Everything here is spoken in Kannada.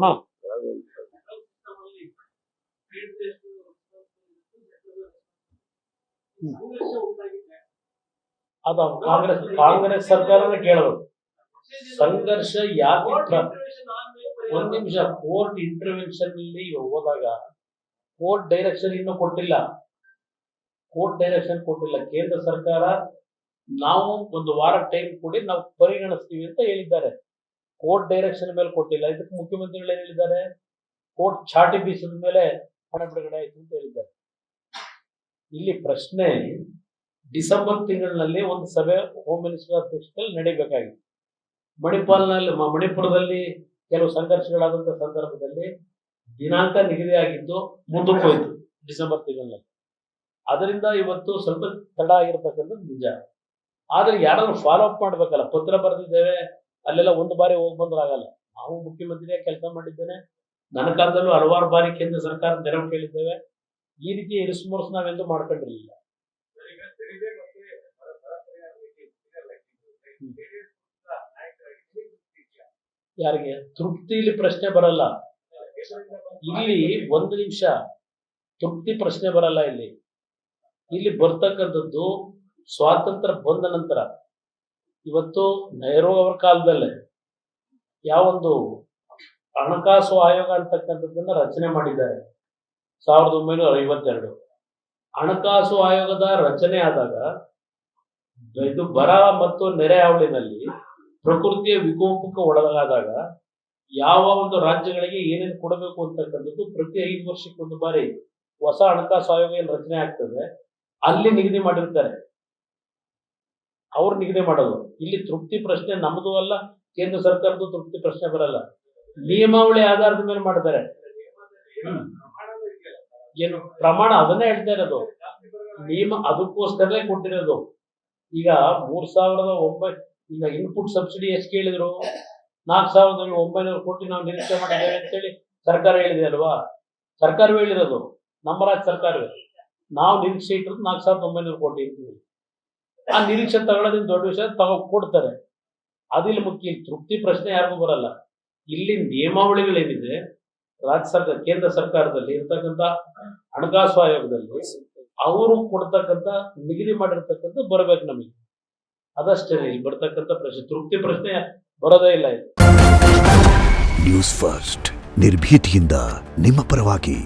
ಹಾ ಅದು ಕಾಂಗ್ರೆಸ್ ಸರ್ಕಾರನೇ ಕೇಳಬೇಕು. ಸಂಘರ್ಷ ಯಾಕೆ ಒಂದ್ ನಿಮಿಷ ಕೋರ್ಟ್ ಇಂಟರ್ವೆನ್ಷನ್ ಅಲ್ಲಿ ಹೋದಾಗ ಕೋರ್ಟ್ ಡೈರೆಕ್ಷನ್ ಇನ್ನೂ ಕೊಟ್ಟಿಲ್ಲ. ಕೇಂದ್ರ ಸರ್ಕಾರ ನಾವು ಒಂದು ವಾರ ಟೈಮ್ ಕೊಡಿ, ನಾವು ಪರಿಗಣಿಸ್ತೀವಿ ಅಂತ ಹೇಳಿದ್ದಾರೆ. ಕೋರ್ಟ್ ಡೈರೆಕ್ಷನ್ ಮೇಲೆ ಕೊಟ್ಟಿಲ್ಲ. ಇದಕ್ಕೆ ಮುಖ್ಯಮಂತ್ರಿಗಳು ಏನ್ ಹೇಳಿದ್ದಾರೆ? ಕೋರ್ಟ್ ಚಾಟಿ ಬೀಸದ ಮೇಲೆ ಹಣ ಬಿಡುಗಡೆ ಆಯ್ತು ಅಂತ ಹೇಳಿದ್ದಾರೆ. ಇಲ್ಲಿ ಪ್ರಶ್ನೆ, ಡಿಸೆಂಬರ್ ತಿಂಗಳಿನಲ್ಲಿ ಒಂದು ಸಭೆ ಹೋಮ್ ಮಿನಿಸ್ಟರ್ ಅಧ್ಯಕ್ಷತೆಯಲ್ಲಿ ನಡೀಬೇಕಾಗಿತ್ತು. ಮಣಿಪುರದಲ್ಲಿ ಕೆಲವು ಸಂಘರ್ಷಗಳಾದಂತಹ ಸಂದರ್ಭದಲ್ಲಿ ದಿನಾಂಕ ನಿಗದಿಯಾಗಿದ್ದು ಮುಂದಕ್ಕೆ ಹೋಯ್ತು ಡಿಸೆಂಬರ್ ತಿಂಗಳಲ್ಲಿ. ಅದರಿಂದ ಇವತ್ತು ಸ್ವಲ್ಪ ತಡ ಆಗಿರ್ತಕ್ಕಂಥದ್ದು ನಿಜ. ಆದ್ರೆ ಯಾರಾದ್ರೂ ಫಾಲೋ ಅಪ್ ಮಾಡ್ಬೇಕಲ್ಲ. ಪತ್ರ ಬರೆದಿದ್ದೇವೆ, ಅಲ್ಲೆಲ್ಲ ಒಂದು ಬಾರಿ ಹೋಗಿ ಬಂದ್ರಾಗಲ್ಲ. ನಾವು ಮುಖ್ಯಮಂತ್ರಿಯಾಗಿ ಕೆಲಸ ಮಾಡಿದ್ದೇನೆ. ನನ್ನ ಕಾಲದಲ್ಲೂ ಹಲವಾರು ಬಾರಿ ಕೇಂದ್ರ ಸರ್ಕಾರ ನೆರವು ಕೇಳಿದ್ದೇವೆ. ಈ ರೀತಿ ಇರಿಸುಮುರುಸು ನಾವೆಂದು ಮಾಡ್ಕೊಂಡಿರಲಿಲ್ಲ. ಯಾರಿಗೆ ತೃಪ್ತಿ ಇಲ್ಲಿ ಪ್ರಶ್ನೆ ಬರಲ್ಲ. ಇಲ್ಲಿ ಒಂದು ನಿಮಿಷ, ತೃಪ್ತಿ ಪ್ರಶ್ನೆ ಬರಲ್ಲ. ಇಲ್ಲಿ ಬರ್ತಕ್ಕಂಥದ್ದು ಸ್ವಾತಂತ್ರ್ಯ ಬಂದ ನಂತರ. ಇವತ್ತು ನೆಹರು ಅವರ ಕಾಲದಲ್ಲೇ ಯಾವೊಂದು ಹಣಕಾಸು ಆಯೋಗ ಅಂತಕ್ಕಂಥದ್ದನ್ನ ರಚನೆ ಮಾಡಿದ್ದಾರೆ 1952. ಹಣಕಾಸು ಆಯೋಗದ ರಚನೆ ಆದಾಗ ಇದು ಬರ ಮತ್ತು ನೆರೆ ಹಾವಳಿನಲ್ಲಿ ಪ್ರಕೃತಿಯ ವಿಕೋಪಕ್ಕೆ ಒಳಗಾದಾಗ ಯಾವ ಒಂದು ರಾಜ್ಯಗಳಿಗೆ ಏನೇನು ಕೊಡಬೇಕು ಅಂತಕ್ಕಂಥದ್ದು ಪ್ರತಿ 5 ವರ್ಷಕ್ಕೊಂದು ಬಾರಿ ಹೊಸ ಹಣಕಾಸು ಆಯೋಗ ಏನು ರಚನೆ ಆಗ್ತದೆ ಅಲ್ಲಿ ನಿಗದಿ ಮಾಡಿರ್ತಾರೆ. ಅವ್ರು ನಿಗದಿ ಮಾಡೋದು. ಇಲ್ಲಿ ತೃಪ್ತಿ ಪ್ರಶ್ನೆ ನಮ್ಮದು ಅಲ್ಲ, ಕೇಂದ್ರ ಸರ್ಕಾರದ ತೃಪ್ತಿ ಪ್ರಶ್ನೆ ಬರಲ್ಲ. ನಿಯಮಾವಳಿ ಆಧಾರದ ಮೇಲೆ ಮಾಡ್ತಾರೆ. ಏನು ಪ್ರಮಾಣ ಅದನ್ನೇ ಹೇಳ್ತಾ ಇರೋದು. ನಿಯಮ ಅದಕ್ಕೋಸ್ಕರಲೇ ಕೊಟ್ಟಿರೋದು. ಈಗ 3,900 ಈಗ ಇನ್ಪುಟ್ ಸಬ್ಸಿಡಿ ಎಷ್ಟು ಕೇಳಿದ್ರು? 4,900 ಕೋಟಿ ನಾವು ನಿರೀಕ್ಷೆ ಮಾಡಿದ್ದೇವೆ ಅಂತೇಳಿ ಸರ್ಕಾರ ಹೇಳಿದೆ ಅಲ್ವಾ? ಸರ್ಕಾರವೇ ಹೇಳಿರೋದು, ನಮ್ಮ ರಾಜ್ಯ ಸರ್ಕಾರವೇ. ನಾವು ನಿರೀಕ್ಷೆ ಇಟ್ಟಿರೋದು 4,900 ಕೋಟಿ ಇರ್ತೀವಿ. ಆ ನಿರೀಕ್ಷೆ ತಗೊಳ್ಳೋದ್ರಿಂದ ದೊಡ್ಡ ವಿಷಯ ಕೊಡ್ತಾರೆ. ಅದಿಲ್ಲಿ ಮುಖ್ಯ. ತೃಪ್ತಿ ಪ್ರಶ್ನೆ ಯಾರಿಗೂ ಬರಲ್ಲ. ಇಲ್ಲಿ ನಿಯಮಾವಳಿಗಳೇನಿದೆ ರಾಜ್ಯ ಸರ್ಕಾರ ಕೇಂದ್ರ ಸರ್ಕಾರದಲ್ಲಿ ಇರ್ತಕ್ಕಂಥ ಹಣಕಾಸು ಆಯೋಗದಲ್ಲಿ ಅವರು ಕೊಡ್ತಕ್ಕಂಥ ನಿಗದಿ ಮಾಡಿರ್ತಕ್ಕಂಥ ಬರಬೇಕು ನಮಗೆ. ಅದಷ್ಟೇ ಇಲ್ಲಿ ಬರ್ತಕ್ಕಂಥ ಪ್ರಶ್ನೆ. ತೃಪ್ತಿ ಪ್ರಶ್ನೆ ಬರೋದೇ ಇಲ್ಲ. ಇದು ನ್ಯೂಸ್ ಫಸ್ಟ್, ನಿರ್ಭೀತಿಯಿಂದ ನಿಮ್ಮ ಪರವಾಗಿ.